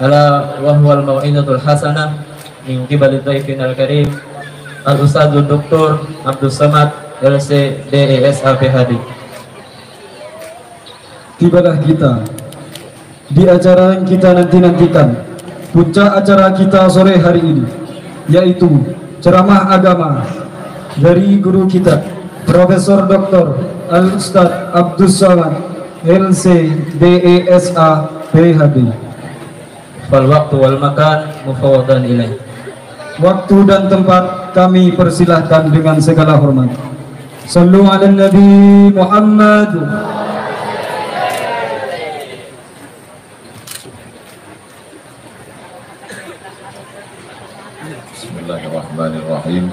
ala wa huwal mau'izatul hasanah min qibali dhaifin al-karim al-Ustadzul Dr. Abdul Samad LC DESA PhD. Tibalah kita di acara yang kita nanti-nantikan, puncak acara kita sore hari ini, yaitu ceramah agama dari guru kita Profesor Dr. Al-Ustadz Abdul Samad LC DESA PhD. Fal waktu wal makan mufawwadan ilaih. Waktu dan tempat kami persilahkan dengan segala hormat. Sallu ala Nabi Muhammad. Bismillahirrahmanirrahim.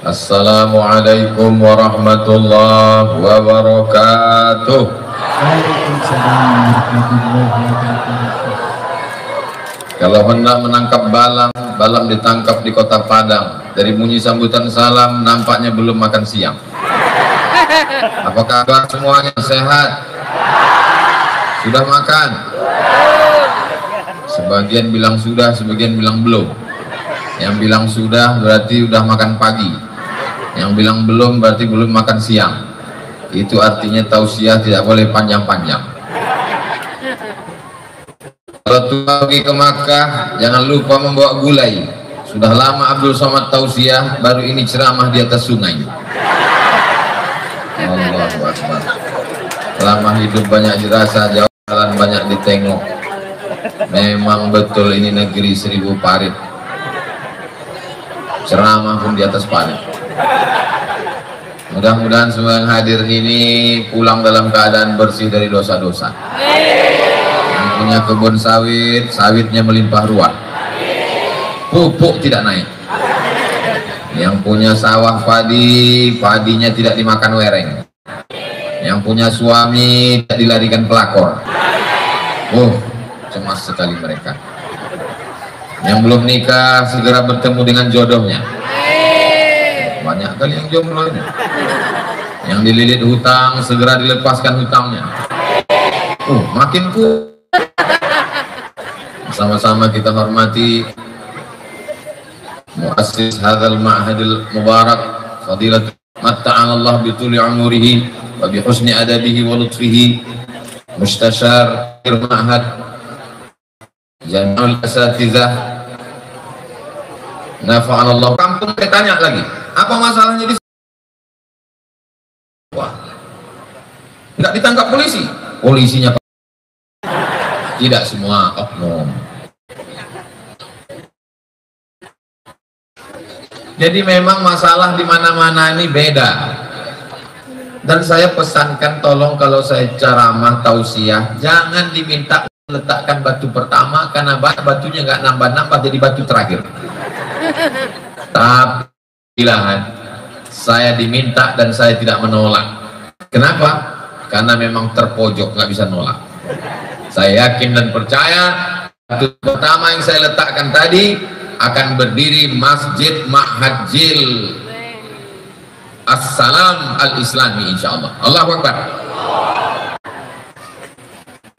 Assalamualaikum warahmatullahi wabarakatuh. Waalaikumsalam warahmatullahi wabarakatuh. Kalau hendak menangkap balang, balang ditangkap di kota Padang. Dari bunyi sambutan salam, nampaknya belum makan siang. Apa kabar semuanya? Sehat? Sudah makan? Sebagian bilang sudah, sebagian bilang belum. Yang bilang sudah berarti udah makan pagi. Yang bilang belum berarti belum makan siang. Itu artinya tausiah tidak boleh panjang-panjang. Kalau tua pergi ke Makkah, jangan lupa membawa gulai. Sudah lama Abdul Samad tausiah, baru ini ceramah di atas sungai. Allahu Akbar. Lama hidup banyak dirasa, jalan banyak ditengok. Memang betul ini negeri 1000 parit. Ceramah pun di atas parit. Mudah-mudahan semua yang hadir ini pulang dalam keadaan bersih dari dosa-dosa. Punya kebun sawit, sawitnya melimpah ruah, pupuk tidak naik. Yang punya sawah padi, padinya tidak dimakan wereng. Yang punya suami tidak dilarikan pelakor. Cemas sekali mereka. Yang belum nikah segera bertemu dengan jodohnya. Banyak kali yang jomblo ini. Yang dililit hutang segera dilepaskan hutangnya. Makin ku. Sama-sama kita hormati muassis hadzal ma'hadil mubarak fadilat matta'ana Allah bi tuli umurihi wa bi husni adabihi wa lutfihi mustasyar ma'had Jami'ul Asatizah nafa'ana Allah. Kampung saya tanya lagi, apa masalahnya di nggak ditangkap polisi? Polisinya tidak semua oknum. Jadi memang masalah di mana-mana ini beda. Dan saya pesankan tolong kalau saya ceramah tausiah jangan diminta letakkan batu pertama karena batunya nggak nambah-nambah jadi batu terakhir. Tapi pilihan saya diminta dan saya tidak menolak. Kenapa? Karena memang terpojok nggak bisa nolak. Saya yakin dan percaya batu pertama yang saya letakkan tadi akan berdiri Masjid Ma'hadjil As-Salam Al-Islami insyaallah. Allahu Akbar.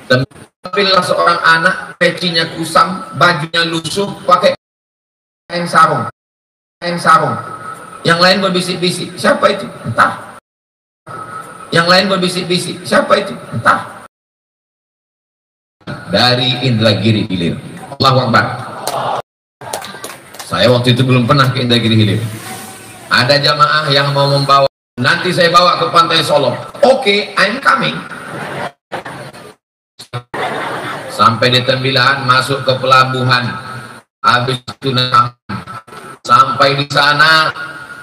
Dan tampillah seorang anak, pecinya kusam, bajunya lusuh, pakai kain sarung. Yang lain berbisik-bisik, siapa itu? Entah. Yang lain berbisik-bisik, siapa itu? Entah. Dari Indragiri Hilir. Allahu Akbar. Saya waktu itu belum pernah ke Indragiri Hilir. Ada jamaah yang mau membawa, nanti saya bawa ke Pantai Solok. Oke, I'm coming. Sampai di Tembilahan, masuk ke pelabuhan. Habis itu sampai di sana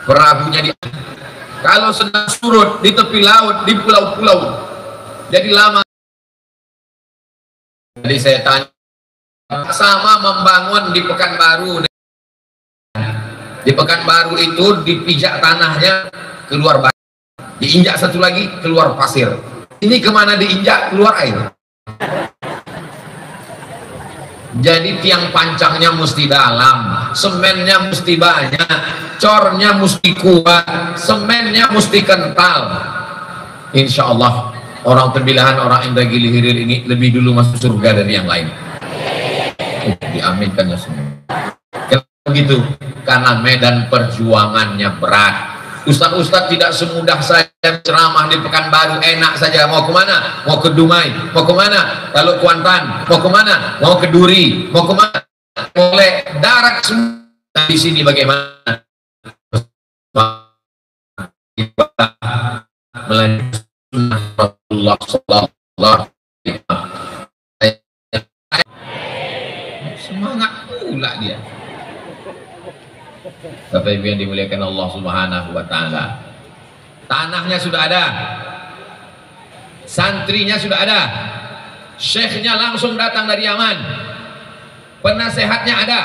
perahunya kalau sedang surut di tepi laut, di pulau-pulau. Jadi lama. Jadi saya tanya, sama membangun di Pekanbaru. Di Pekanbaru itu dipijak tanahnya keluar batu, diinjak satu lagi keluar pasir. Ini kemana diinjak? Keluar air. Jadi tiang pancangnya mesti dalam, semennya mesti banyak, cornya mesti kuat, semennya mesti kental. Insya Allah orang Tembilahan, orang Indragiri Hilir ini lebih dulu masuk surga dari yang lain. diaminkannya semua. Begitu, karena medan perjuangannya berat. Ustadz tidak semudah saya ceramah di Pekanbaru enak saja. Mau kemana? Mau ke Dumai. Mau kemana? Kalau Kuantan. Mau kemana? Mau ke Duri. Mau kemana? Oleh darat semua di sini bagaimana? Rasulullah sallallahu semangat pula dia. Bapak Ibu yang dimuliakan Allah Subhanahu wa taala. Tanahnya sudah ada. Santrinya sudah ada. Syekhnya langsung datang dari Yaman. Penasehatnya ada.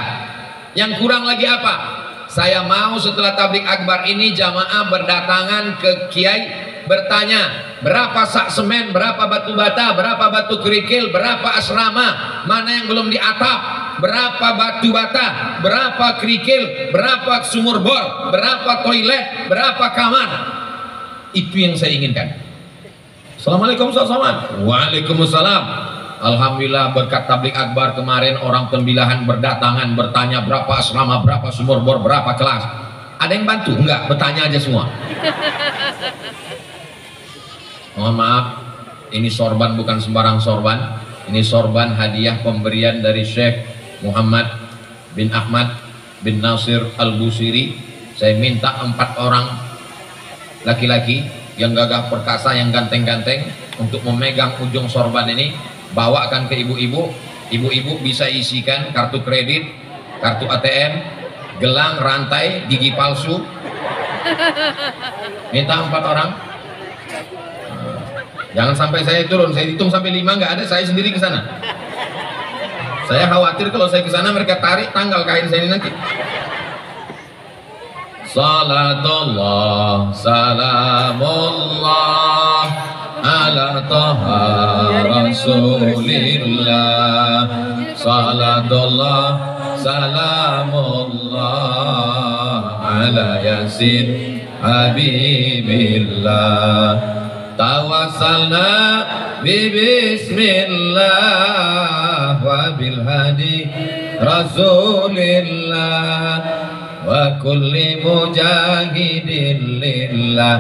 Yang kurang lagi apa? Saya mau setelah tablik akbar ini jamaah berdatangan ke kiai bertanya, berapa sak semen, berapa batu bata, berapa batu kerikil, berapa asrama, mana yang belum diatap, berapa batu bata, berapa kerikil, berapa sumur bor, berapa toilet, berapa kamar. Itu yang saya inginkan. Assalamualaikum Ustaz Somad. Waalaikumsalam. Alhamdulillah berkat tablik akbar kemarin orang Tembilahan berdatangan bertanya berapa asrama, berapa sumur bor, berapa kelas. Ada yang bantu? Enggak, bertanya aja semua. Mohon maaf, ini sorban bukan sembarang sorban. Ini sorban hadiah pemberian dari Syekh Muhammad bin Ahmad bin Nasir Al-Busiri. Saya minta 4 orang laki-laki yang gagah perkasa, yang ganteng-ganteng untuk memegang ujung sorban ini, bawakan ke ibu-ibu. Ibu-ibu bisa isikan kartu kredit, kartu ATM, gelang, rantai, gigi palsu. Minta 4 orang. Jangan sampai saya turun, saya hitung sampai 5 nggak ada, saya sendiri ke sana. Saya khawatir kalau saya ke sana mereka tarik tanggal kain saya ini nanti. Salatullah, salamullah ala taha rasulillah. Salatullah, salamullah ala yasin habibillah. Tawassalna bismillah wa bil hadi rasulillah wa kulli mujahidin lillah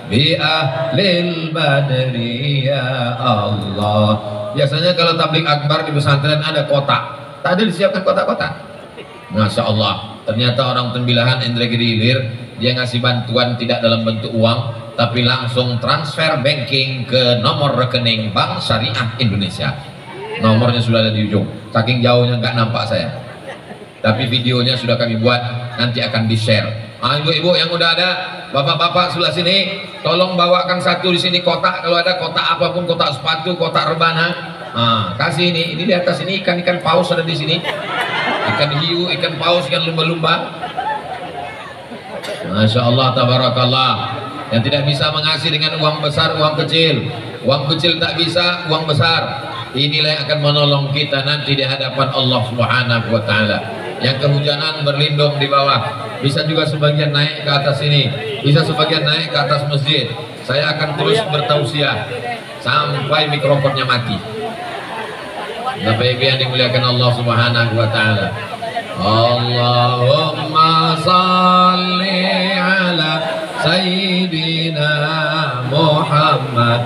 bi ahlil badri ya Allah. Biasanya kalau tablik akbar di pesantren ada kotak, tadi disiapkan kotak-kotak. Masya Allah, ternyata orang Tembilahan Indragiri Hilir dia ngasih bantuan tidak dalam bentuk uang tapi langsung transfer banking ke nomor rekening Bank Syariah Indonesia. Nomornya sudah ada di ujung, saking jauhnya nggak nampak saya, tapi videonya sudah kami buat, nanti akan di share. Ibu-ibu yang udah ada, bapak-bapak sebelah sini, tolong bawakan satu di sini kotak, kalau ada kotak apapun, kotak sepatu, kotak rebana. Kasih ini di atas ini ikan-ikan paus ada di sini, ikan hiu, ikan paus, ikan lumba-lumba. Masya Allah, tabarakallah. Yang tidak bisa mengasih dengan uang besar, uang kecil. Uang kecil tak bisa, uang besar. Inilah yang akan menolong kita nanti di hadapan Allah Subhanahu wa ta'ala. Yang kehujanan berlindung di bawah, bisa juga sebagian naik ke atas ini, bisa sebagian naik ke atas masjid. Saya akan terus bertausiah sampai mikrofonnya mati. Bapak Ibu yang dimuliakan Allah Subhanahu wa ta'ala. Allahumma salli ala Sayyidina Muhammad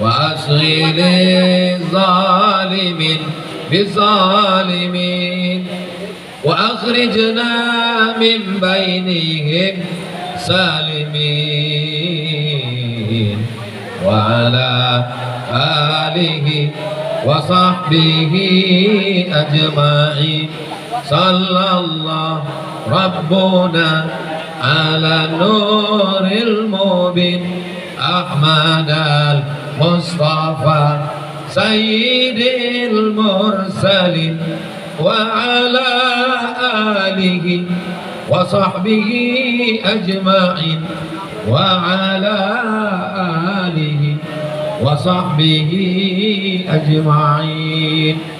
wa asghili zalimin bizalimin wa akhrijna min bainihim salimin wa ala alihi wa sahbihi ajma'in. Sallallahu Rabbuna ala nuril mubin Ahmad al-Mustafa Sayyidil mursalin wa ala alihi wa sahbihi ajma'in wa ala alihi wa sahbihi ajma'in.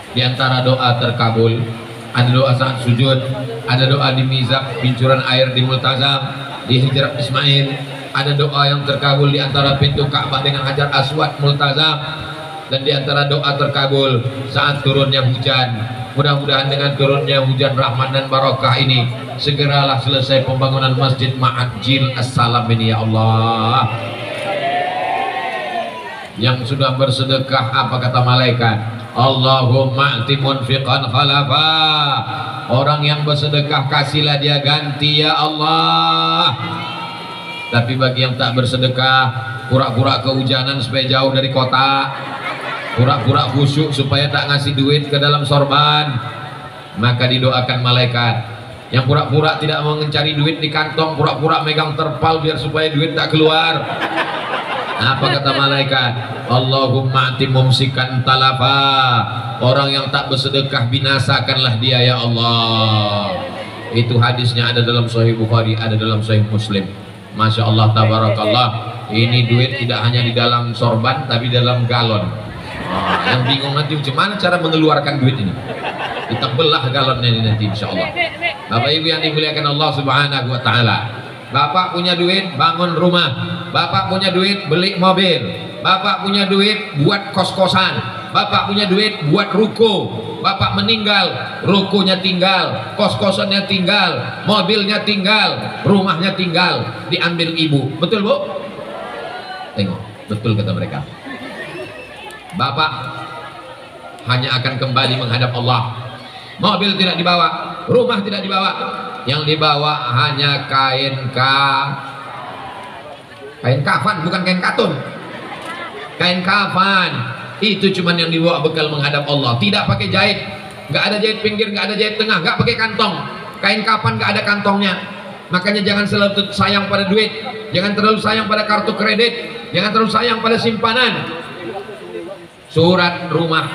Di antara doa terkabul ada doa saat sujud, ada doa di mizab bincuran air di Multazam, di Hijrat Ismail, ada doa yang terkabul di antara pintu Ka'bah dengan Hajar Aswad Multazam. dan di antara doa terkabul saat turunnya hujan. Mudah-mudahan dengan turunnya hujan rahmat dan barokah ini segeralah selesai pembangunan Masjid Ma'ajil As-Salam ini ya Allah. Yang sudah bersedekah apa kata malaikat? Allahumma ati munfiqan khalafa. Orang yang bersedekah kasihlah dia ganti ya Allah. Tapi bagi yang tak bersedekah, pura-pura kehujanan supaya jauh dari kota, pura-pura khusyuk supaya tak ngasih duit ke dalam sorban, maka didoakan malaikat. Yang pura-pura tidak mau mencari duit di kantong, pura-pura megang terpal biar supaya duit tak keluar. Apa kata malaikat? Allahumma ati mumsikan talafa. Orang yang tak bersedekah binasakanlah dia ya Allah. Itu hadisnya ada dalam Sahih Bukhari, ada dalam Sahih Muslim. Masya Allah tabarakallah. Ini duit tidak hanya di dalam sorban tapi dalam galon. Yang bingung nanti gimana cara mengeluarkan duit ini. Kita belah galonnya ini nanti insya Allah. Bapak Ibu yang dimuliakan Allah Subhanahu wa Ta'ala, Bapak punya duit bangun rumah, Bapak punya duit beli mobil, Bapak punya duit buat kos-kosan, Bapak punya duit buat ruko, Bapak meninggal, rukonya tinggal, kos-kosannya tinggal, mobilnya tinggal, rumahnya tinggal, diambil ibu. Betul Bu? Tengok, betul kata mereka. Bapak hanya akan kembali menghadap Allah. Mobil tidak dibawa, rumah tidak dibawa, yang dibawa hanya kain kafan, bukan kain katun. Kain kafan itu cuman yang dibawa bekal menghadap Allah. Tidak pakai jahit, nggak ada jahit pinggir, nggak ada jahit tengah, nggak pakai kantong. Kain kafan nggak ada kantongnya. Makanya jangan selalu sayang pada duit, jangan terlalu sayang pada kartu kredit, jangan terlalu sayang pada simpanan. Surat rumah,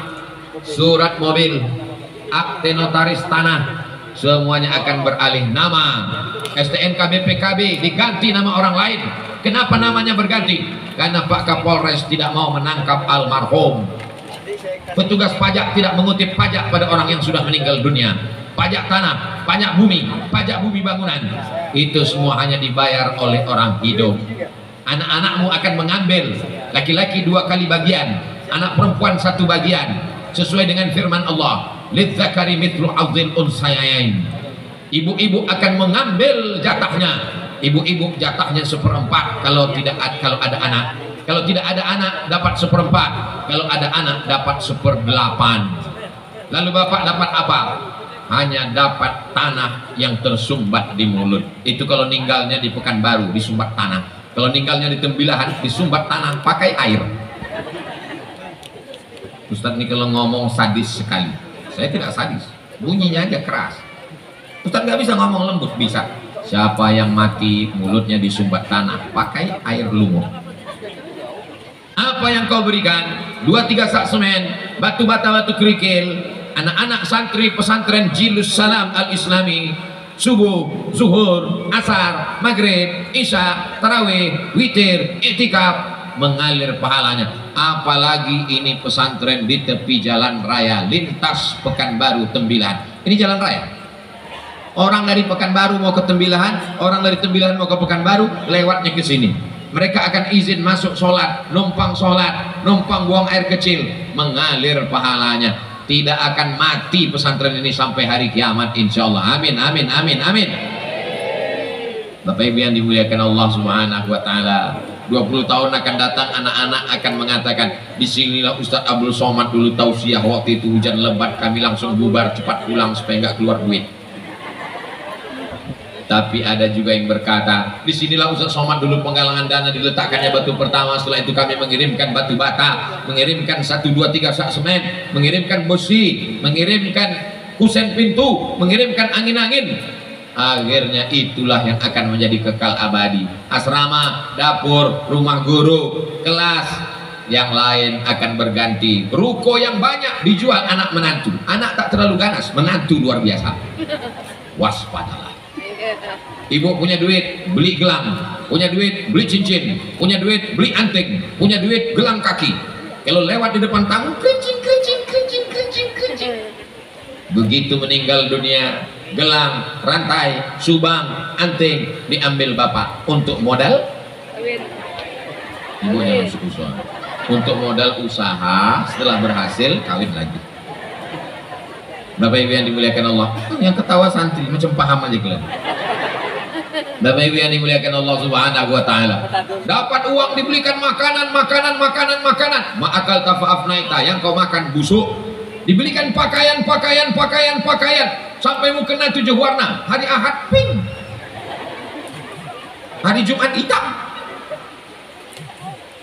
surat mobil, akte notaris tanah, semuanya akan beralih nama. STNK BPKB diganti nama orang lain. Kenapa namanya berganti? Karena Pak Kapolres tidak mau menangkap almarhum. Petugas pajak tidak mengutip pajak pada orang yang sudah meninggal dunia. Pajak tanah, pajak bumi bangunan, itu semua hanya dibayar oleh orang hidup. Anak-anakmu akan mengambil, laki-laki 2 kali bagian, anak perempuan 1 bagian, sesuai dengan firman Allah, lidzakari mithlu adzil unsayain. Ibu-ibu akan mengambil jatahnya. Ibu-ibu jatahnya 1/4 kalau ada anak. Kalau tidak ada anak dapat 1/4. Kalau ada anak dapat 1/8. Lalu bapak dapat apa? Hanya dapat tanah yang tersumbat di mulut. Itu kalau ninggalnya di Pekanbaru disumbat tanah. Kalau ninggalnya di Tembilahan disumbat tanah pakai air. Ustadz ini kalau ngomong sadis sekali. Saya tidak sadis, bunyinya aja keras. Ustadz nggak bisa ngomong lembut, bisa. Siapa yang mati mulutnya disumbat tanah pakai air lumut. Apa yang kau berikan? 2-3 sak semen, batu bata, batu kerikil. Anak-anak santri pesantren Jilus Salam Al-Islami, subuh, zuhur, asar, maghrib, isya, tarawih, witir, iktikaf, mengalir pahalanya. Apalagi ini pesantren di tepi jalan raya lintas Pekanbaru Tembilahan. Ini jalan raya. Orang dari Pekanbaru mau ke Tembilahan, orang dari Tembilahan mau ke Pekanbaru, lewatnya ke sini. Mereka akan izin masuk sholat, numpang buang air kecil, mengalir pahalanya. Tidak akan mati pesantren ini sampai hari kiamat insyaallah. Amin amin amin amin. Bapak Ibu yang dimuliakan Allah Subhanahu wa Ta'ala, 20 tahun akan datang anak-anak akan mengatakan, disinilah Ustadz Abdul Somad dulu tausiah waktu itu hujan lebat, kami langsung bubar cepat pulang supaya nggak keluar duit. Tapi ada juga yang berkata, disinilah Ustadz Somad dulu penggalangan dana, diletakkannya batu pertama, setelah itu kami mengirimkan batu bata, mengirimkan 1, 2, 3 sak semen, mengirimkan besi, mengirimkan kusen pintu, mengirimkan angin-angin. Akhirnya itulah yang akan menjadi kekal abadi. Asrama, dapur, rumah guru, kelas, yang lain akan berganti. Ruko yang banyak dijual anak menantu. Anak tak terlalu ganas, menantu luar biasa. Waspadalah. Ibu punya duit beli gelang, punya duit beli cincin, punya duit beli anting, punya duit gelang kaki. Kalau lewat di depan tamu, kerincing. Begitu meninggal dunia, gelang, rantai, subang, anting diambil bapak untuk modal. Ibu jangan suku untuk modal usaha, setelah berhasil kawin lagi. Bapak Ibu yang dimuliakan Allah, yang ketawa santri macam paham aja kalian. Bapak Ibu yang dimuliakan Allah Subhanahu wa taala, dapat uang dibelikan makanan, ma'akal tafa'afnaita, yang kau makan busuk. Dibelikan pakaian sampai mukena 7 warna. Hari Ahad pink, hari Jumat hitam.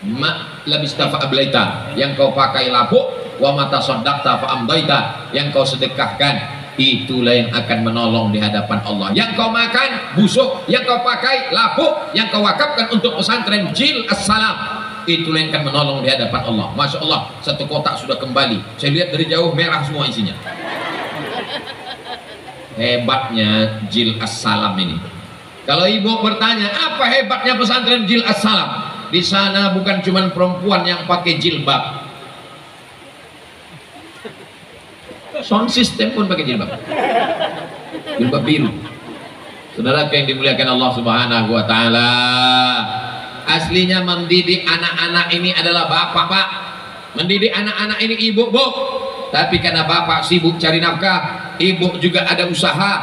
Ma labista fa'ablaita, yang kau pakai lapuk. Wa mata saddaqta fa'amdaita, yang kau sedekahkan itulah yang akan menolong di hadapan Allah. Yang kau makan busuk, yang kau pakai lapuk, yang kau wakafkan untuk pesantren Jil As-Salam, itulah yang akan menolong di hadapan Allah. Masya Allah, satu kotak sudah kembali. Saya lihat dari jauh merah semua isinya. Hebatnya Jil As-Salam ini. Kalau ibu bertanya, apa hebatnya pesantren Jil As-Salam? Di sana bukan cuma perempuan yang pakai jilbab, sound system pun pakai jilbab biru. Saudara yang dimuliakan Allah Subhanahu wa taala, aslinya mendidik anak-anak ini adalah bapak, Pak. Mendidik anak-anak ini ibu, Bu. Tapi karena bapak sibuk cari nafkah, ibu juga ada usaha,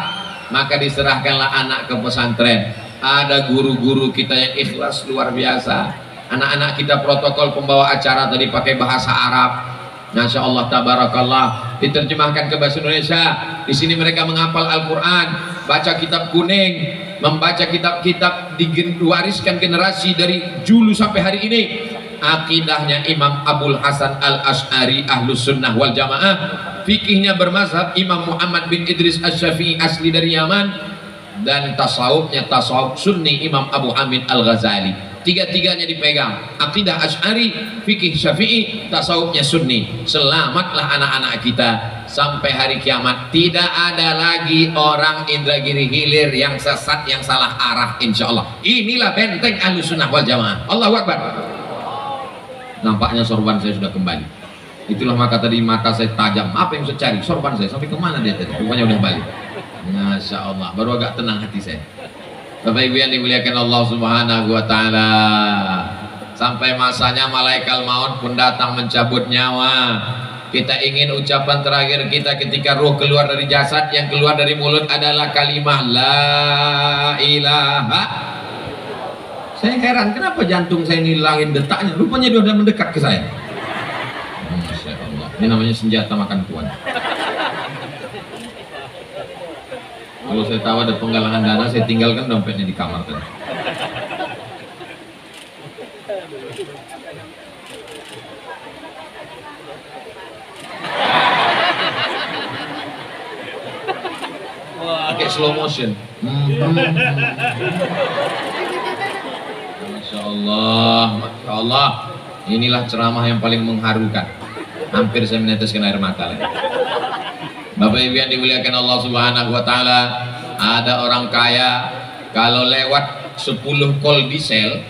maka diserahkanlah anak ke pesantren. Ada guru-guru kita yang ikhlas luar biasa. Anak-anak kita protokol pembawa acara tadi pakai bahasa Arab. Masya Allah, tabarakallah, diterjemahkan ke bahasa Indonesia. Di sini mereka menghafal Al-Quran, baca kitab kuning, membaca kitab-kitab diwariskan generasi dari dulu sampai hari ini. Akidahnya Imam Abul Hasan Al-Ash'ari Ahlus Sunnah wal Jamaah. Fikihnya bermazhab Imam Muhammad bin Idris Asy-Syafi'i asli dari Yaman. Dan tasawufnya tasawuf Sunni Imam Abu Hamid Al-Ghazali. Tiga-tiganya dipegang, akidah Asy'ari, fikih Syafi'i, tasawufnya Sunni. Selamatlah anak-anak kita sampai hari kiamat. Tidak ada lagi orang Indragiri Hilir yang sesat, yang salah arah, insya Allah. Inilah benteng Ahlus Sunnah wal Jamaah. Allahu Akbar. Nampaknya sorban saya sudah kembali. Itulah maka tadi mata saya tajam. Apa yang saya cari? Sorban saya sampai kemana dia tadi? Rupanya udah balik. Masya Allah, baru agak tenang hati saya. Bapak Ibu yang dimuliakan Allah Subhanahu wa taala, sampai masanya malaikat maut pun datang mencabut nyawa. Kita ingin ucapan terakhir kita ketika ruh keluar dari jasad, yang keluar dari mulut adalah kalimah la ilaha. Saya heran kenapa jantung saya nilangin detaknya, rupanya dia sudah mendekat ke saya. Masya Allah, ini namanya senjata makan tuan. Kalau saya tahu ada penggalangan dana, saya tinggalkan dompetnya di kamar tadi. Pakai slow motion. Masya Allah, Masya Allah. Inilah ceramah yang paling mengharukan. Hampir saya meneteskan air mata lagi. Bapak Ibu yang dimuliakan Allah Subhanahu wa taala, ada orang kaya kalau lewat 10 kol diesel,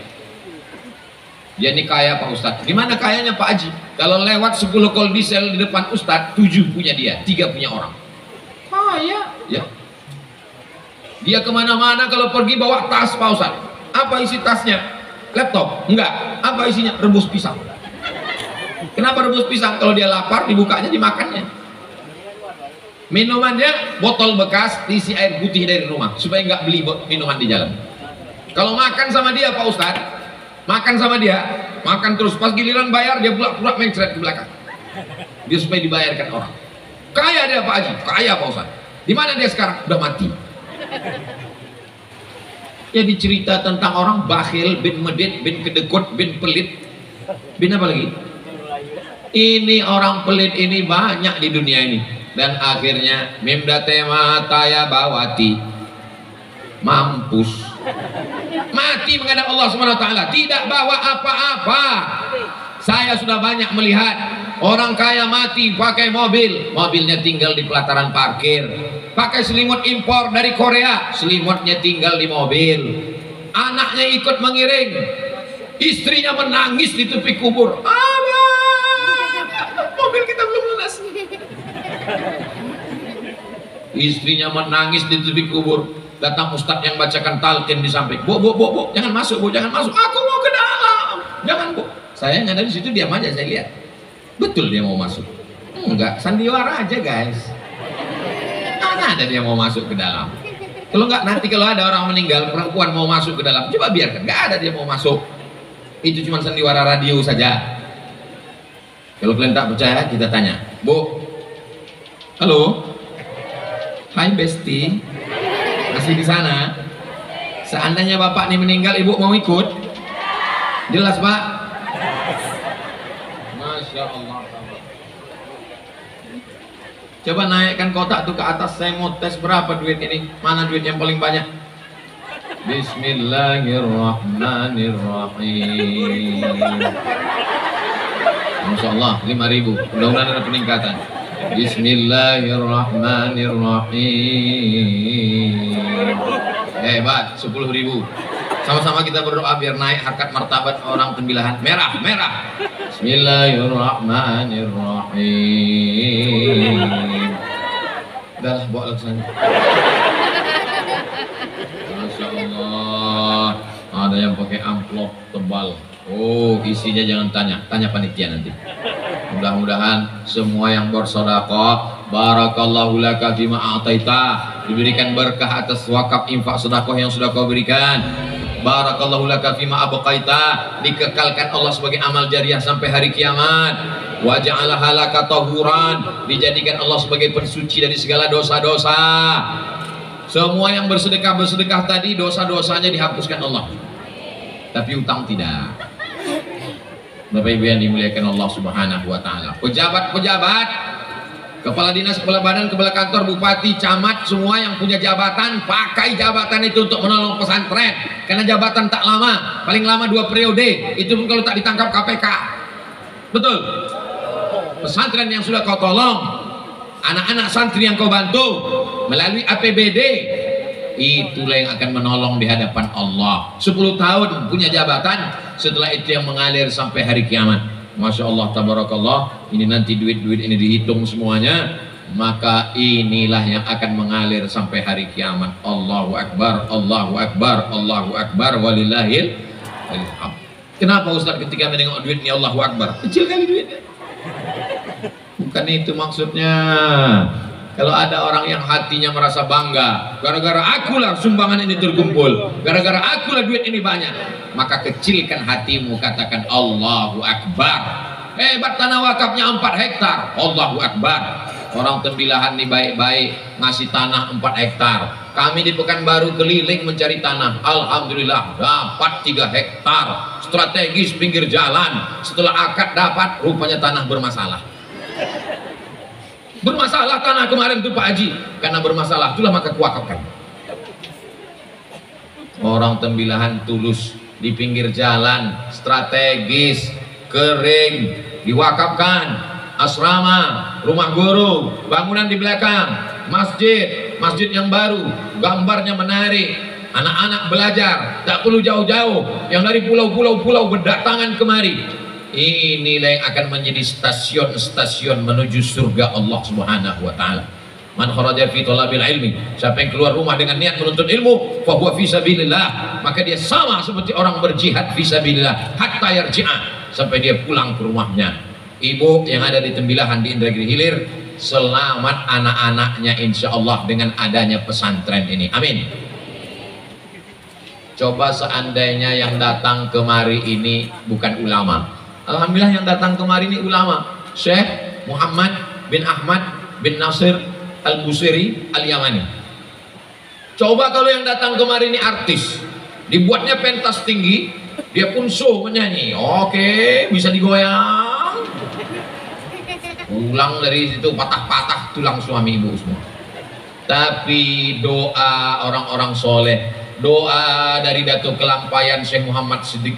dia ini kaya Pak Ustadz. Gimana kayanya Pak Haji? Kalau lewat 10 kol diesel di depan Ustadz, 7 punya dia, 3 punya orang. Kaya, ya. Dia kemana-mana kalau pergi bawa tas Pak Ustadz. Apa isi tasnya? Laptop? Enggak. Apa isinya? Rebus pisang. Kenapa rebus pisang? Kalau dia lapar, dibukanya, dimakannya. Minumannya botol bekas diisi air putih dari rumah supaya nggak beli minuman di jalan. Kalau makan sama dia Pak Ustadz, makan sama dia, makan terus, pas giliran bayar dia pula mencret ke belakang. Dia supaya dibayarkan orang. Kaya dia Pak Haji, kaya Pak Ustadz. Di mana dia sekarang? Udah mati. Jadi cerita tentang orang bakhil, bin medit, bin kedekut, bin pelit, bin apa lagi? Ini orang pelit ini banyak di dunia ini. Dan akhirnya mimdate mataya bawati, mampus, mati menghadap Allah Subhanahu wa taala, tidak bawa apa-apa. Saya sudah banyak melihat orang kaya mati pakai mobil, mobilnya tinggal di pelataran parkir, pakai selimut impor dari Korea, selimutnya tinggal di mobil, anaknya ikut mengiring, istrinya menangis di tepi kubur. Mobil kita belum lunas. Istrinya menangis di tepi kubur. Datang ustadz yang bacakan talqin di samping. Bu, jangan masuk, Bu, jangan masuk. Aku mau ke dalam. Jangan, Bu. Saya yang ada di situ diam aja, saya lihat. Betul dia mau masuk. Enggak, sandiwara aja guys. Mana ada dia mau masuk ke dalam. Kalau enggak, nanti kalau ada orang meninggal, perempuan mau masuk ke dalam, coba biarkan. Enggak ada dia mau masuk. Itu cuma sandiwara radio saja. Kalau kalian tak percaya, kita tanya. Bu, halo, hai Besti, masih di sana? Seandainya bapak ini meninggal, ibu mau ikut? Jelas pak? Masya Allah. Coba naikkan kotak tuh ke atas, saya mau tes berapa duit ini. Mana duit yang paling banyak? Bismillahirrahmanirrahim. Masya Allah, 5.000. Mudah-mudahan ada peningkatan. Bismillahirrahmanirrahim. Hebat, 10.000. Sama-sama kita berdoa biar naik harkat martabat orang tembilahan. Merah, merah. Bismillahirrahmanirrahim. Udahlah, bawa lagi sana. Masya Allah. Ada yang pakai amplop tebal. Oh, isinya jangan tanya, tanya panitia nanti. Mudah-mudahan semua yang bersedekah, barakallahu laka fima a'taita, diberikan berkah atas wakaf infak sedekah yang sudah kau berikan. Barakallahu laka fima abqaita, dikekalkan Allah sebagai amal jariah sampai hari kiamat. Wa ja'alaha laka tahuran, dijadikan Allah sebagai pensuci dari segala dosa-dosa. Semua yang bersedekah tadi, dosa-dosanya dihapuskan Allah. Tapi utang tidak. Bapak Ibu yang dimuliakan Allah Subhanahu wa taala. Pejabat-pejabat, kepala dinas, kepala badan, kepala kantor, bupati, camat, semua yang punya jabatan, pakai jabatan itu untuk menolong pesantren. Karena jabatan tak lama, paling lama 2 periode. Itu pun kalau tak ditangkap KPK. Betul? Pesantren yang sudah kau tolong, anak-anak santri yang kau bantu melalui APBD, itulah yang akan menolong di hadapan Allah. 10 tahun punya jabatan, setelah itu yang mengalir sampai hari kiamat. Masya Allah, tabarakallah. Ini nanti duit-duit ini dihitung semuanya, maka inilah yang akan mengalir sampai hari kiamat. Allahu Akbar, Allahu Akbar, Allahu Akbar, walillahil hamd. Kenapa Ustaz ketika menengok duit ini Allahu Akbar? Kecil kali duitnya. Bukan itu maksudnya. Kalau ada orang yang hatinya merasa bangga, gara-gara akulah sumbangan ini terkumpul, gara-gara akulah duit ini banyak, maka kecilkan hatimu, katakan Allahu Akbar. Hebat, tanah wakafnya 4 hektar, Allahu Akbar. Orang tembilahan nih baik-baik ngasih tanah 4 hektar. Kami di Pekanbaru keliling mencari tanah, alhamdulillah dapat 3 hektar, strategis pinggir jalan. Setelah akad dapat, rupanya tanah bermasalah. Bermasalah tanah kemarin tuh Pak Haji, karena bermasalah itulah maka kuwakafkan. Orang tembilahan tulus di pinggir jalan, strategis, kering, diwakafkan. Asrama, rumah guru, bangunan di belakang, masjid yang baru, gambarnya menarik, anak-anak belajar, tak perlu jauh-jauh, yang dari pulau-pulau berdatangan kemari. Inilah yang akan menjadi stasiun-stasiun menuju surga Allah Subhanahu wa taala. Man kharaja fi talabil ilmi, siapa yang keluar rumah dengan niat menuntut ilmu, fa huwa fi sabilillah, maka dia sama seperti orang berjihad fi sabilillah hatta yarji'a, sampai dia pulang ke rumahnya. Ibu yang ada di Tembilahan di Indragiri Hilir, selamat anak-anaknya insyaallah dengan adanya pesantren ini. Amin. Coba seandainya yang datang kemari ini bukan ulama. Alhamdulillah yang datang kemari ini ulama. Syekh Muhammad bin Ahmad bin Nasir Al-Busiri Al-Yamani. Coba kalau yang datang kemari ini artis, dibuatnya pentas tinggi, dia pun show menyanyi, oke, bisa digoyang, pulang dari situ patah-patah tulang suami ibu semua. Tapi doa orang-orang soleh, doa dari Datuk Kelampayan Syekh Muhammad Siddiq,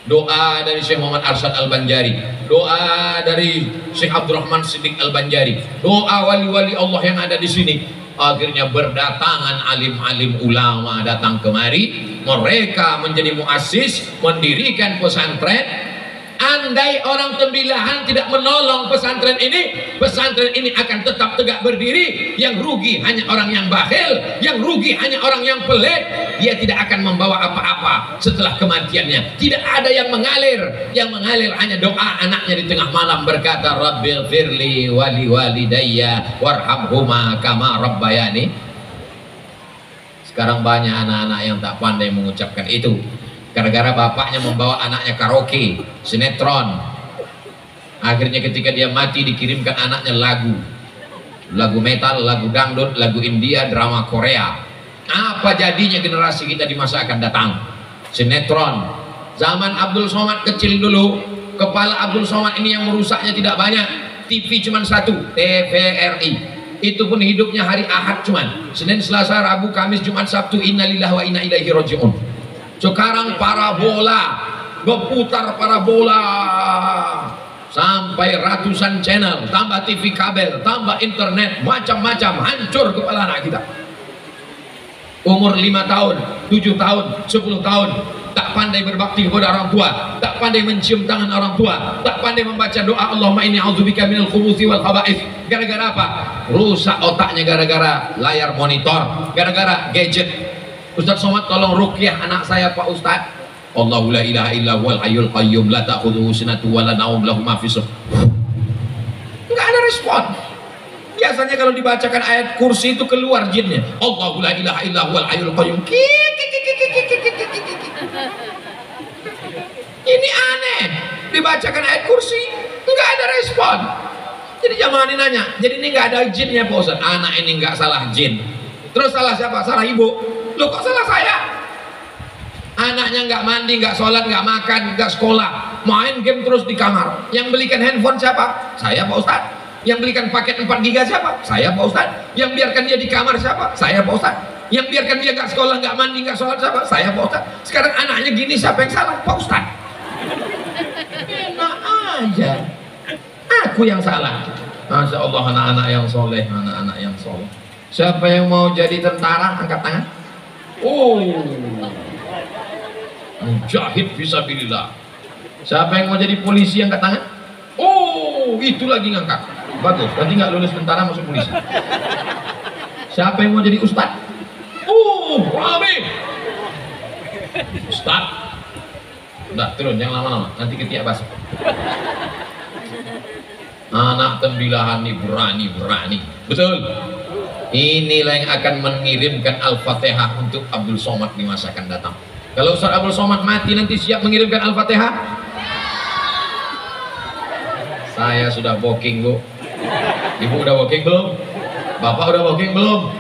doa dari Syekh Muhammad Arsyad Al-Banjari, doa dari Syekh Abdurrahman Siddiq Al-Banjari, doa wali-wali Allah yang ada di sini, akhirnya berdatangan alim-alim ulama datang kemari. Mereka menjadi muassis, mendirikan pesantren. andai orang tembilahan tidak menolong pesantren ini akan tetap tegak berdiri. Yang rugi hanya orang yang bakhil, yang rugi hanya orang yang pelit. Dia tidak akan membawa apa-apa setelah kematiannya. Tidak ada yang mengalir hanya doa anaknya di tengah malam berkata, Rabbil firli wali walidayya warhamhuma kama rabbayani. Sekarang banyak anak-anak yang tak pandai mengucapkan itu. Gara-gara bapaknya membawa anaknya karaoke, sinetron. Akhirnya ketika dia mati dikirimkan anaknya lagu metal, lagu dangdut, lagu India, drama Korea. Apa jadinya generasi kita di masa akan datang? Sinetron. Zaman Abdul Somad kecil dulu, kepala Abdul Somad ini yang merusaknya tidak banyak. TV cuma satu, TVRI. Itu pun hidupnya hari Ahad cuman. Senin, Selasa, Rabu, Kamis, Jumat, Sabtu. Innalillahi wa inna ilaihi raji'un. Sekarang parabola, berputar parabola sampai ratusan channel, tambah TV kabel, tambah internet, macam-macam, hancur kepala anak kita. Umur 5 tahun, 7 tahun, 10 tahun, tak pandai berbakti kepada orang tua, tak pandai mencium tangan orang tua, tak pandai membaca doa Allahumma inni a'udzubika minal khubuthi wal khaba'ith. Gara-gara apa? Rusak otaknya gara-gara layar monitor, gara-gara gadget. Ustaz Somad tolong ruqyah anak saya Pak Ustaz. Allahu la ilaha illa huwal hayyul qayyum la ta'khudhuhu sinatun wa la nawm lahu ma fis. Enggak ada respon. Biasanya kalau dibacakan ayat kursi itu keluar jinnya. Allahu la ilaha illa huwal hayyul qayyum. Ini aneh. Dibacakan ayat kursi enggak ada respon. Jadi jamaah ini nanya, jadi ini enggak ada jinnya Pak Ustaz. Anak ini enggak salah jin. Terus salah siapa? Salah ibu. Loh kok salah saya? Anaknya nggak mandi, nggak sholat, nggak makan, nggak sekolah, main game terus di kamar. Yang belikan handphone siapa? Saya Pak Ustadz. Yang belikan paket 4 giga siapa? Saya Pak Ustadz. Yang biarkan dia di kamar siapa? Saya Pak Ustadz. Yang biarkan dia nggak sekolah, nggak mandi, nggak sholat siapa? Saya Pak Ustadz. Sekarang anaknya gini, siapa yang salah? Pak Ustadz. Enak aja. Aku yang salah. Masya Allah, anak-anak yang soleh, anak-anak yang soleh. Siapa yang mau jadi tentara? Angkat tangan. Oh, mujahid fisabilillah. Siapa yang mau jadi polisi angkat tangan? Oh, itu lagi ngangkat. Bagus, berarti nggak lulus tentara masuk polisi. Siapa yang mau jadi ustad? Oh, rame. Ustad. Udah turun, jangan lama-lama, nanti ketiak basah. Anak tembilahan nih berani. Betul. Inilah yang akan mengirimkan Al-Fatihah untuk Abdul Somad di masa akan datang. Kalau Ustaz Abdul Somad mati nanti siap mengirimkan Al-Fatihah? Saya sudah booking Bu. Ibu udah booking belum? Bapak udah booking belum?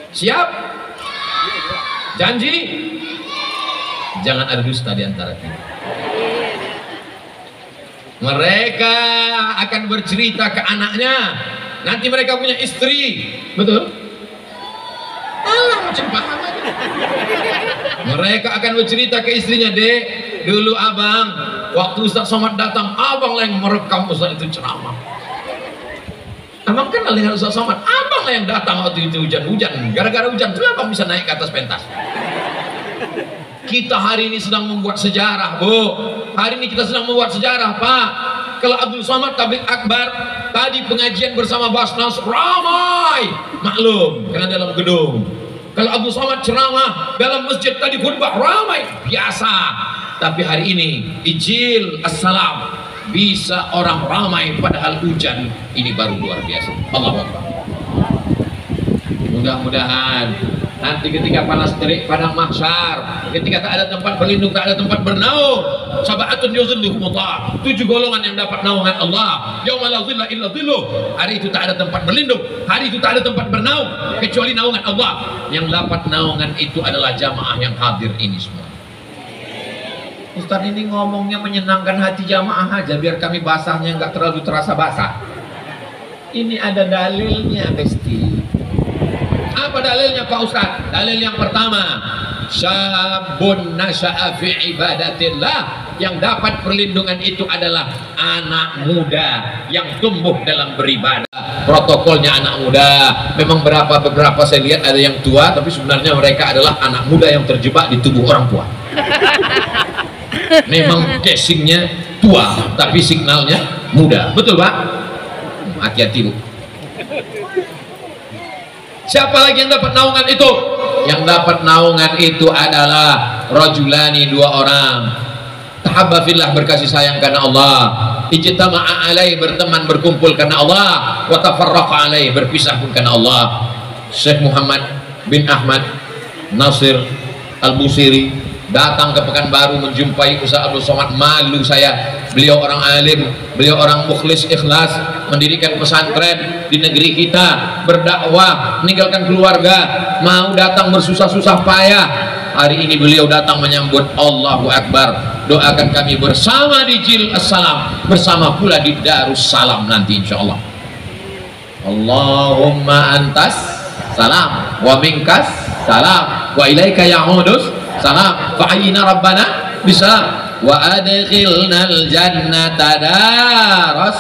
Siap? Janji? Jangan ada dusta di antara kita. Mereka akan bercerita ke anaknya. Nanti mereka punya istri, betul? Allah macam paham aja. Mereka akan bercerita ke istrinya, Dek, dulu abang, waktu Ustaz Somad datang, abang lah yang merekam Ustaz itu ceramah. Abang kenal dengan Ustaz Somad, abang lah yang datang waktu itu hujan-hujan. Gara-gara hujan, kenapa bisa naik ke atas pentas? Kita hari ini sedang membuat sejarah, Bu. Hari ini kita sedang membuat sejarah, Pak. Kalau Abdul Somad tabligh akbar, tadi pengajian bersama Basnas ramai, maklum karena dalam gedung. Kalau Abdul Somad ceramah dalam masjid tadi khutbah ramai, biasa. Tapi hari ini ijil assalam bisa orang ramai padahal hujan, ini baru luar biasa. Allahu Akbar. Mudah-mudahan nanti ketika panas terik padang mahsyar, ketika tak ada tempat berlindung, tak ada tempat bernaung, sab'atun yuzilluhumullah, 7 golongan yang dapat naungan Allah. Yauma la dhilla illa dhilluh. Hari itu tak ada tempat berlindung, hari itu tak ada tempat bernaung kecuali naungan Allah. Yang dapat naungan itu adalah jamaah yang hadir ini semua. Ustaz ini ngomongnya menyenangkan hati jamaah aja biar kami basahnya nggak terlalu terasa basah. Ini ada dalilnya, Besti. Apa dalilnya Pak Ustaz? Dalil yang pertama, syabun nasya'a fi ibadatillah. Yang dapat perlindungan itu adalah anak muda yang tumbuh dalam beribadah. Protokolnya anak muda. Memang beberapa saya lihat ada yang tua, tapi sebenarnya mereka adalah anak muda yang terjebak di tubuh orang tua. Memang casingnya tua tapi signalnya muda. Betul Pak? Hati-hati Bu. Siapa lagi yang dapat naungan itu? Yang dapat naungan itu adalah rajulani, dua orang, tahabba fillah, berkasih sayang karena Allah, ijtama'a alaih, berteman berkumpul karena Allah, wa tafarraqa alaih, berpisah pun karena Allah. Syekh Muhammad bin Ahmad Nasir Al-Busiri datang ke Pekanbaru menjumpai Ustaz Abdul Somad. Malu saya, beliau orang alim, beliau orang mukhlis ikhlas, mendirikan pesantren di negeri kita, berdakwah, meninggalkan keluarga, mau datang bersusah-susah payah. Hari ini beliau datang menyambut. Allahu Akbar. Doakan kami bersama di Jil As-Salam, bersama pula di Darussalam nanti insyaallah. Allahumma antas salam wa minkas salam wa ilaika ya'udus salam fa'ayyina rabbana bisalam wa adkhilnal jannata daras.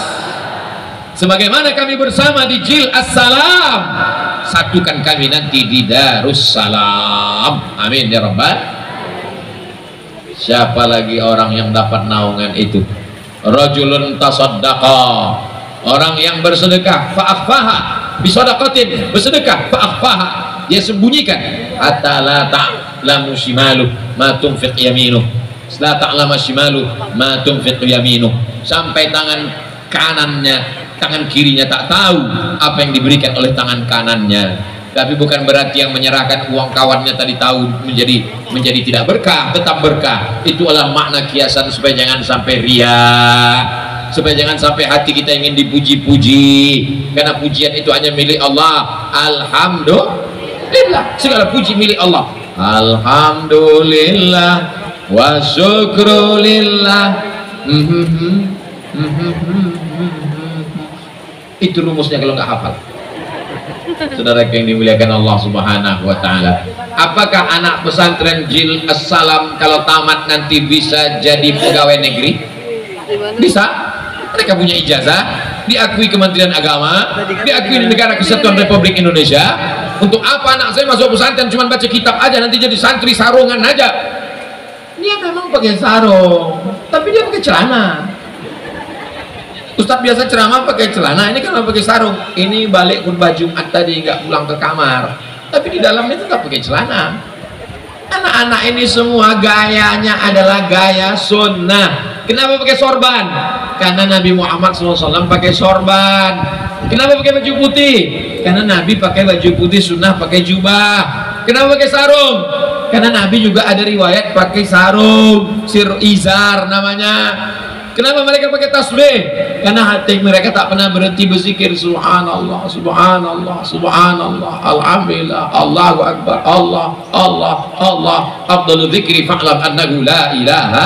Sebagaimana kami bersama di Jil As-Salam, satukan kami nanti di Darussalam. Amin ya rabbal. Siapa lagi orang yang dapat naungan itu? Rajulun tasaddaqa, orang yang bersedekah, fa'akhfaha bisadaqatin, bersedekah fa'akhfaha, dia sembunyikan, hatta la ta'lamu shimalu ma tunfiq yaminuh, la ta'lamu shimalu ma tunfiq yaminuh, sampai tangan kanannya, tangan kirinya tak tahu apa yang diberikan oleh tangan kanannya. Tapi bukan berarti yang menyerahkan uang kawannya tadi tahu menjadi tidak berkah, tetap berkah. Itu adalah makna kiasan supaya jangan sampai ria, supaya jangan sampai hati kita ingin dipuji-puji, karena pujian itu hanya milik Allah. Alhamdulillah, segala puji milik Allah. Alhamdulillah wa syukrulillah. Itu rumusnya kalau nggak hafal. Saudara yang dimuliakan Allah Subhanahu wa Ta'ala, apakah anak pesantren Jil As-Salam kalau tamat nanti bisa jadi pegawai negeri? Bisa. Mereka punya ijazah, diakui Kementerian Agama, diakui di Negara Kesatuan Republik Indonesia. Untuk apa anak saya masuk pesantren cuma baca kitab aja, nanti jadi santri sarungan aja? Dia memang pakai sarung, tapi dia pakai celana. Ustadz biasa ceramah pakai celana, ini kan pakai sarung. Ini balik khutbah Jumat tadi nggak pulang ke kamar, tapi di dalamnya tetap pakai celana. Anak-anak ini semua gayanya adalah gaya sunnah. Kenapa pakai sorban? Karena Nabi Muhammad SAW pakai sorban. Kenapa pakai baju putih? Karena Nabi pakai baju putih sunnah, pakai jubah. Kenapa pakai sarung? Karena Nabi juga ada riwayat pakai sarung, sir izar namanya. Kenapa mereka pakai tasbih? Karena hati mereka tak pernah berhenti berzikir subhanallah, subhanallah, subhanallah, alhamdulillah, Allahu akbar, Allah, Allah, Allah, afdhalu dzikri fa'lam annahu la ilaha.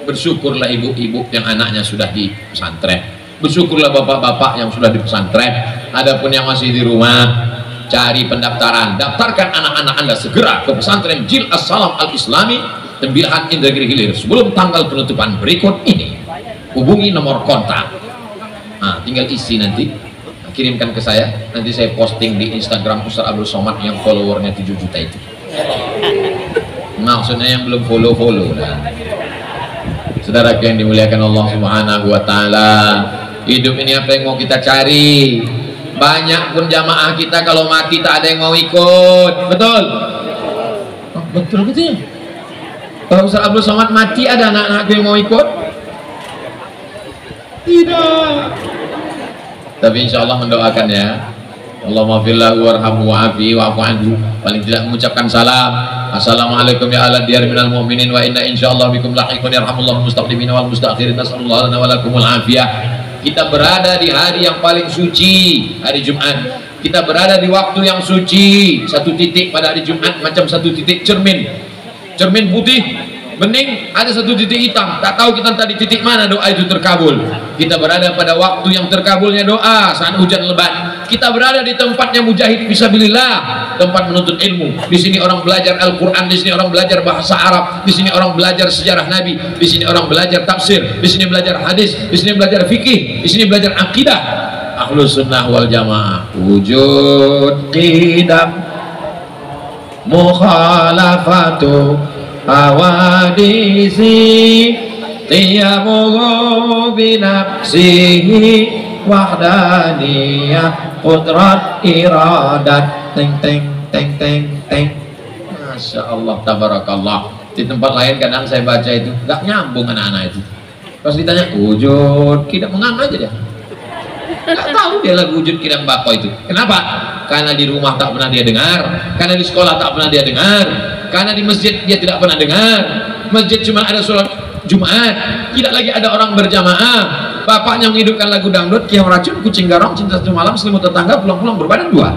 Bersyukurlah ibu-ibu yang anaknya sudah di pesantren. Bersyukurlah bapak-bapak yang sudah di pesantren. Adapun yang masih di rumah, cari pendaftaran, daftarkan anak-anak Anda segera ke pesantren Jil As-Salam Al-Islami Tembilahan Indragiri Hilir sebelum tanggal penutupan berikut ini. Hubungi nomor kontak. Nah, tinggal isi nanti, kirimkan ke saya. Nanti saya posting di Instagram Ustaz Abdul Somad yang followernya 7 juta itu. Maksudnya yang belum follow lah. Saudara yang dimuliakan Allah Subhanahu wa Ta'ala, hidup ini apa yang mau kita cari? Banyak pun jamaah kita kalau mati tak ada yang mau ikut. Betul? Oh, betul gitu ya? Kalau Ustaz Abdul Somad mati ada anak-anak yang mau ikut? Tidak. Tapi insya Allah mendoakan ya. Allahumma fillahu warhamhu wa'afi wa'afu anhu. Paling tidak mengucapkan salam. Assalamualaikum ya ala diyar minal mu'minin wa inna insyaallah bikum lahiqun yarhamullahu mustaqdimin wal mustakhirin nasallallahu lana wa lakumul afiyah. Kita berada di hari yang paling suci, hari Jumat. Kita berada di waktu yang suci. Satu titik pada hari Jumat macam satu titik cermin putih bening, ada satu titik hitam, tak tahu kita tadi titik mana doa itu terkabul. Kita berada pada waktu yang terkabulnya doa saat hujan lebat. Kita berada di tempatnya mujahid fisabilillah, tempat menuntut ilmu. Di sini orang belajar Al-Quran, di sini orang belajar bahasa Arab, di sini orang belajar sejarah Nabi, di sini orang belajar tafsir, di sini belajar hadis, di sini belajar fikih, di sini belajar akidah. Ahlus sunnah wal jamaah. Wujud qidam mukhalafatu hawadisi qiyamuhu binafsihi wahdaniyah qudrat iradat teng teng teng teng teng. Masya Allah, tabarakallah. Di tempat lain kadang saya baca itu nggak nyambung anak-anak itu. Pas ditanya wujud kidam mengang aja dia, nggak tahu dia lagu wujud kidam bako itu. Kenapa? Karena di rumah tak pernah dia dengar, karena di sekolah tak pernah dia dengar, karena di masjid dia tidak pernah dengar. Masjid cuma ada sholat Jumat, tidak lagi ada orang berjamaah. Bapaknya menghidupkan lagu dangdut, Kiam Racun, Kucing Garong, Cinta Satu Malam, Selimut Tetangga, pulang-pulang berbadan dua.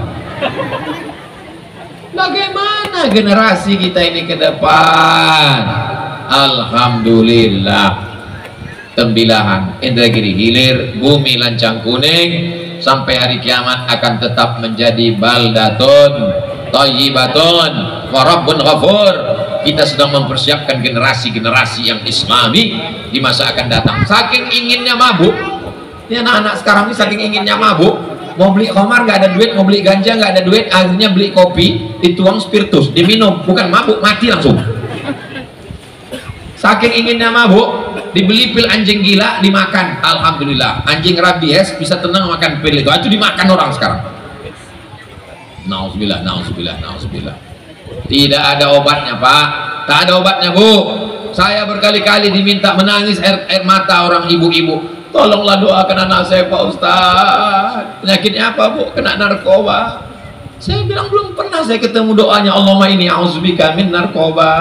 Bagaimana generasi kita ini ke depan? Alhamdulillah, tembilahan Indragiri Hilir, bumi lancang kuning, sampai hari kiamat akan tetap menjadi baldatun thayyibatun wa rabbun ghafur. Kita sedang mempersiapkan generasi-generasi yang islami di masa akan datang. Saking inginnya mabuk, ini anak-anak sekarang ini saking inginnya mabuk, mau beli khamar nggak ada duit, mau beli ganja nggak ada duit, akhirnya beli kopi dituang spiritus diminum, bukan mabuk, mati langsung. Saking inginnya mabuk, dibeli pil anjing gila dimakan. Alhamdulillah, anjing rabies bisa tenang makan pil itu dimakan orang sekarang. Nauzubillah, nauzubillah, nauzubillah. Tidak ada obatnya Pak, tak ada obatnya Bu. Saya berkali-kali diminta menangis air mata orang ibu-ibu, tolonglah doakan anak saya Pak Ustaz. Penyakitnya apa Bu? Kena narkoba. Saya bilang belum pernah saya ketemu doanya Allahumma inni a'udzubika min narkoba.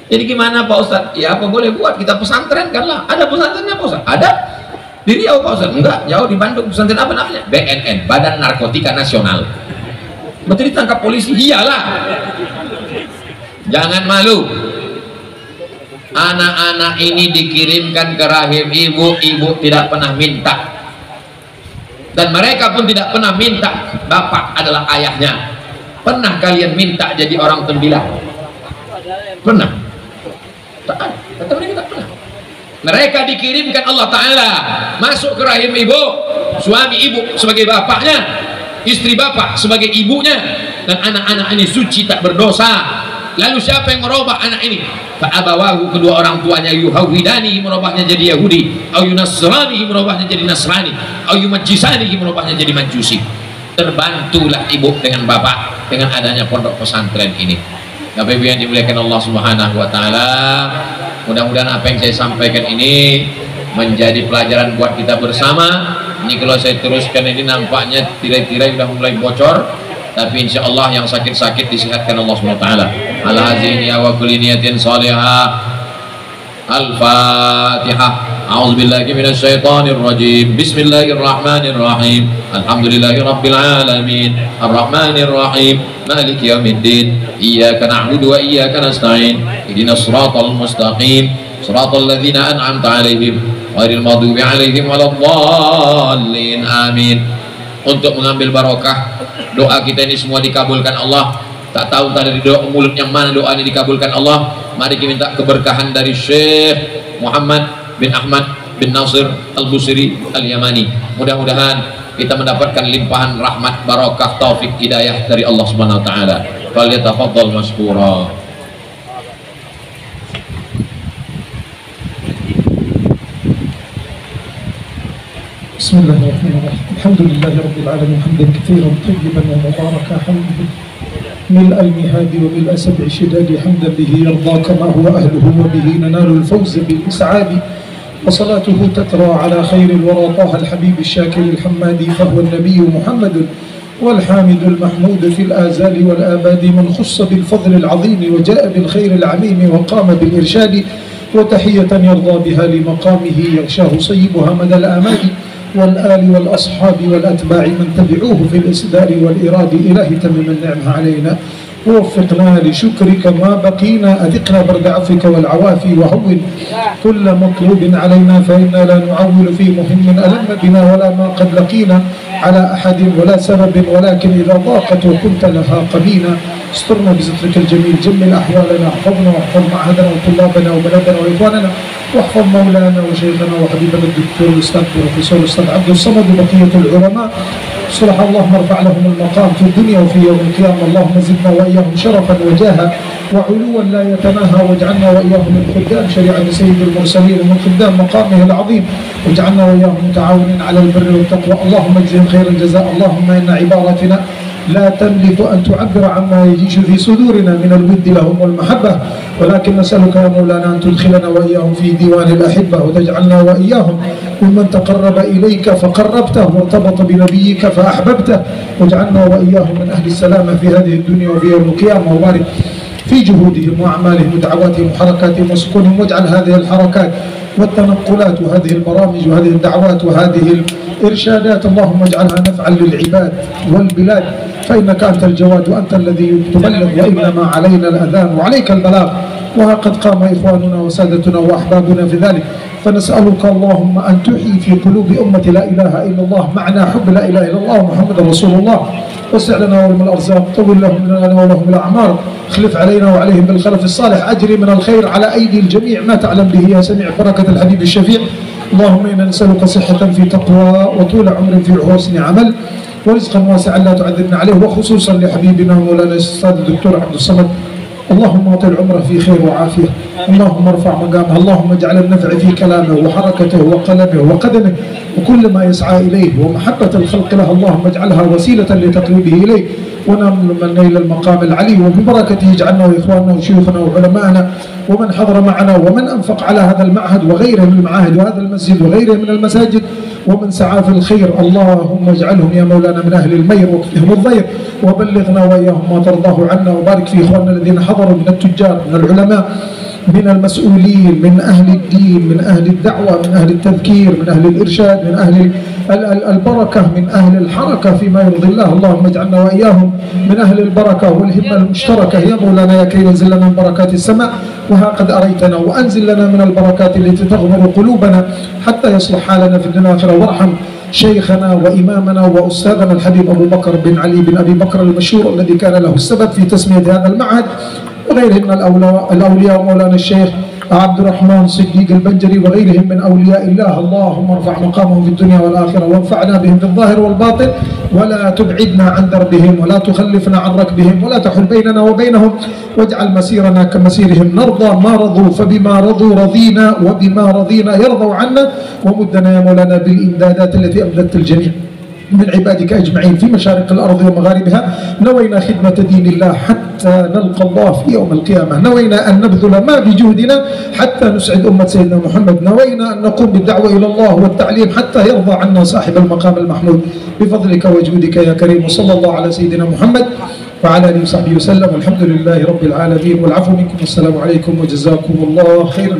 Jadi gimana Pak Ustaz? Ya apa boleh buat, kita pesantren kan lah. Ada pesantrennya Pak Ustaz? Ada di Riau Pak Ustaz? Enggak, jauh di Bandung. Pesantren apa namanya? BNN, Badan Narkotika Nasional. Betul ditangkap polisi? Iyalah. Jangan malu. Anak-anak ini dikirimkan ke rahim ibu, ibu tidak pernah minta, dan mereka pun tidak pernah minta. Bapak adalah ayahnya. Pernah kalian minta jadi orang tembilang? Pernah? Tak ada. Kata mereka tak pernah. Mereka dikirimkan Allah Ta'ala masuk ke rahim ibu, suami ibu sebagai bapaknya, istri bapak sebagai ibunya, dan anak-anak ini suci tak berdosa. Lalu siapa yang merubah anak ini? Fa'abawahu, kedua orang tuanya, yuhawidani, merubahnya jadi Yahudi, au yunasrani, merubahnya jadi Nasrani, au yumajjisani, merubahnya jadi Majusi. Terbantulah ibu dengan bapak dengan adanya pondok pesantren ini. Bapak Ibu yang dimuliakan Allah Subhanahu wa taala, mudah-mudahan apa yang saya sampaikan ini menjadi pelajaran buat kita bersama. Ini kalau saya teruskan ini nampaknya tirai-tirai sudah mulai bocor, tapi insya Allah yang sakit-sakit disehatkan Allah Subhanahu wa taala. Al-haziniya wa kulli niyatin salihah. Al-Fatihah. A'udzubillahi minasyaitonir rajim. Bismillahirrahmanirrahim. Alhamdulillahi rabbil alamin. Arrahmanir rahim. Maliki yaumiddin. Iyyaka na'budu wa iyyaka nasta'in. Ihdinas siratal mustaqim. Siratal ladzina an'amta 'alaihim ghairil maghdubi 'alaihim waladdallin. Amin. Untuk mengambil barokah, doa kita ini semua dikabulkan Allah. Tak tahu dari doa mulut yang mana doa ini dikabulkan Allah. Mari kita minta keberkahan dari Syekh Muhammad bin Ahmad bin Nasir Al-Busiri Al-Yamani. Mudah-mudahan kita mendapatkan limpahan rahmat, barakah, taufik, hidayah dari Allah Subhanahu wa taala. Falyatafaddal mashkura. Bismillahirrahmanirrahim. Alhamdulillahirabbil alamin hamdan katsiran tayyiban wa mubarakan hamdan ملء المهاد وملء سبع شداد حمدا به يرضى كما هو أهله وبه ننال الفوز بالإسعاد وصلاته تترى على خير الورى طه الحبيب الشاكر الحمادي فهو النبي محمد والحامد المحمود في الآزال والآباد من خص بالفضل العظيم وجاء بالخير العميم وقام بالإرشاد وتحية يرضى بها لمقامه يغشاه صيبها مدى الآمال والآل والأصحاب والأتباع من تبعوه في الإصدار والإراد. إلهي تمم النعمة علينا ووفقنا لشكرك ما بقينا أذقنا برد عفوك والعوافي وهون كل مطلوب علينا فإنا لا نعول في مهم ألم بنا ولا ما قد لقينا على أحد ولا سبب ولكن إذا ضاقت وكنت لها قبينا استرنا بسترك الجميل جمل أحوالنا احفظنا واحفظ معهدنا وطلابنا وبلدنا وإخواننا واحفظ مولانا وشيخنا وحبيبنا الدكتور الأستاذ بروفيسور الأستاذ عبد الصمد وبقية العلماء. صلح اللهم ارفع لهم المقام في الدنيا وفي يوم القيامة. اللهم زدنا وإياهم وإياهم شرفا وجاها وعلوا لا يتناهى، واجعلنا وإياهم من خدام شريعة سيد المرسلين ومن خدام مقامه العظيم، واجعلنا وإياهم متعاونين على البر والتقوى. اللهم اجزهم خير الجزاء. اللهم إن عباراتنا لا تملك أن تعبر عما يجيش في صدورنا من الود لهم والمحبة، ولكن نسألك يا مولانا أن تدخلنا وإياهم في ديوان الأحبة، وتجعلنا وإياهم ممن تقرب إليك فقربته وارتبط بنبيك فأحببته، واجعلنا وإياهم من أهل السلامة في هذه الدنيا وفي يوم القيامة، وبارك في جهودهم وأعمالهم ودعواتهم وحركاتهم وسكونهم، واجعل هذه الحركات والتنقلات وهذه البرامج وهذه الدعوات وهذه الإرشادات اللهم اجعلها نفعا للعباد والبلاد، فإنك أنت الجواد وأنت الذي تبلغ، وإنما علينا الأذان وعليك البلاغ. وقد قام إخواننا وسادتنا وأحبابنا في ذلك، فنسألك اللهم أن تحيي في قلوب أمة لا إله إلا الله معنى حب لا إله إلا الله محمد رسول الله، وسع لنا ولهم الأرزاق، طول لهم لنا ولهم الأعمار، اخلف علينا وعليهم بالخلف الصالح، أجري من الخير على أيدي الجميع ما تعلم به يا سميع، بركة الحبيب الشفيع. اللهم إنا نسألك صحة في تقوى وطول عمر في حسن عمل ورزقا واسعا لا تعذبنا عليه، وخصوصا لحبيبنا مولانا الأستاذ الدكتور عبد الصمد، اللهم اطل عمره في خير وعافيه، اللهم ارفع مقامه، اللهم اجعل النفع في كلامه وحركته وقلمه وقدمه وكل ما يسعى اليه، ومحبه الخلق له اللهم اجعلها وسيله لتقريبه اليه، ونمن الى المقام العلي، وببركته اجعلنا واخواننا وشيوخنا وعلمائنا ومن حضر معنا ومن انفق على هذا المعهد وغيره من المعاهد وهذا المسجد وغيره من المساجد ومن سعى في الخير، اللهم اجعلهم يا مولانا من أهل المير واكفهم الضير، وبلغنا وإياهم ما ترضاه عنا، وبارك في إخواننا الذين حضروا من التجار من العلماء من المسؤولين من أهل الدين من أهل الدعوة من أهل التذكير من أهل الإرشاد من أهل البركة من أهل الحركة فيما يرضي الله، اللهم اجعلنا وإياهم من أهل البركة والهمة المشتركة يا مولانا يا كريم، انزل لنا من بركات السماء وها قد أريتنا، وأنزل لنا من البركات التي تغمر قلوبنا حتى يصلح حالنا في الدنيا والآخرة، وارحم شيخنا وإمامنا وأستاذنا الحبيب أبو بكر بن علي بن أبي بكر المشهور الذي كان له السبب في تسمية هذا المعهد، وغيرهم من الأولياء مولانا الشيخ عبد الرحمن صديق البنجري وغيرهم من أولياء الله، اللهم ارفع مقامهم في الدنيا والآخرة، وانفعنا بهم في الظاهر والباطن، ولا تبعدنا عن دربهم ولا تخلفنا عن ركبهم ولا تحل بيننا وبينهم، واجعل مسيرنا كمسيرهم، نرضى ما رضوا فبما رضوا رضينا وبما رضينا يرضوا عنا، ومدنا يا مولانا بالإمدادات التي أمددت الجميع من عبادك أجمعين في مشارق الأرض ومغاربها، نوينا خدمة دين الله حتى نلقى الله في يوم القيامة، نوينا أن نبذل ما بجهدنا حتى نسعد أمة سيدنا محمد، نوينا أن نقوم بالدعوة إلى الله والتعليم حتى يرضى عنا صاحب المقام المحمود بفضلك وجودك يا كريم، وصلى الله على سيدنا محمد وعلى آله وصحبه وسلم، والحمد لله رب العالمين، والعفو منكم، والسلام عليكم وجزاكم الله خيرا.